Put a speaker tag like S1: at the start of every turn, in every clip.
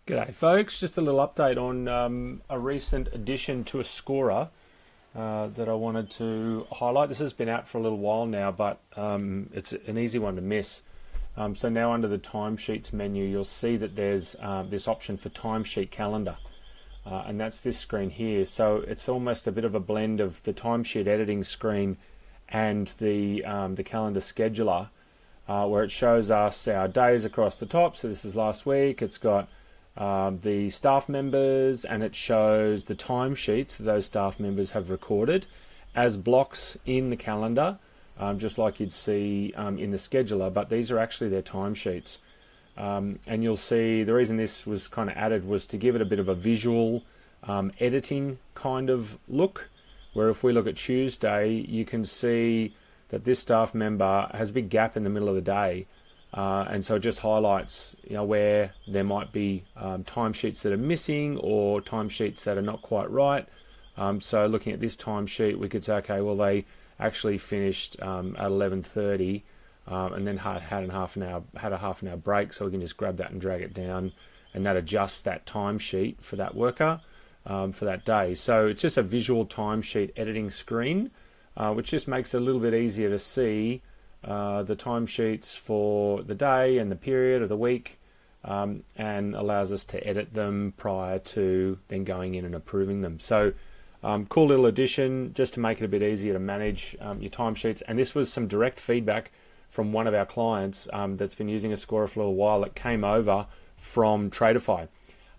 S1: G'day folks, just a little update on a recent addition to Ascora that I wanted to highlight. This has been out for a little while now, but it's an easy one to miss. So now under the timesheets menu, you'll see that there's this option for Timesheet Calendar, and that's this screen here. So it's almost a bit of a blend of the timesheet editing screen and the calendar scheduler, where it shows us our days across the top. So this is last week. It's got the staff members, and it shows the timesheets that those staff members have recorded as blocks in the calendar, just like you'd see in the scheduler, but these are actually their timesheets. And you'll see the reason this was kind of added was to give it a bit of a visual editing kind of look, where if we look at Tuesday, you can see that this staff member has a big gap in the middle of the day. And so it just highlights, where there might be timesheets that are missing or timesheets that are not quite right. So looking at this timesheet, we could say, okay, well, they actually finished at 11:30 and then had a half an hour break. So we can just grab that and drag it down, and that adjusts that timesheet for that worker for that day. So it's just a visual timesheet editing screen, which just makes it a little bit easier to see the timesheets for the day and the period of the week, and allows us to edit them prior to then going in and approving them. So cool little addition just to make it a bit easier to manage your timesheets. And this was some direct feedback from one of our clients that's been using Ascora for a little while. It came over from Tradeify,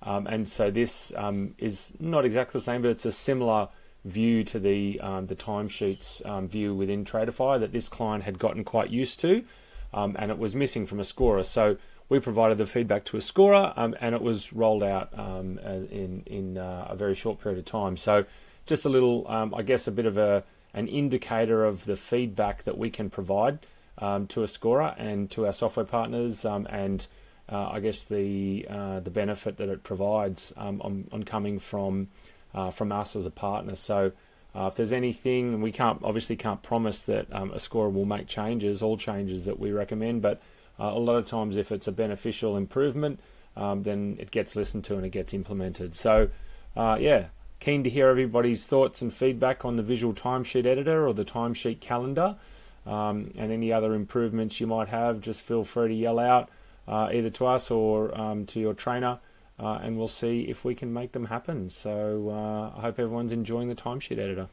S1: and so this is not exactly the same, but it's a similar view to the timesheets view within Tradeify that this client had gotten quite used to, and it was missing from Ascora. So we provided the feedback to Ascora, and it was rolled out in a very short period of time. So just a little, I guess, a bit of an indicator of the feedback that we can provide to Ascora and to our software partners, and I guess the benefit that it provides on coming from us as a partner. So if there's anything, we obviously can't promise that Ascora will make all changes that we recommend, but a lot of times if it's a beneficial improvement, then it gets listened to and it gets implemented. So keen to hear everybody's thoughts and feedback on the visual timesheet editor or the timesheet calendar, and any other improvements you might have. Just feel free to yell out either to us or to your trainer, and we'll see if we can make them happen. So I hope everyone's enjoying the timesheet editor.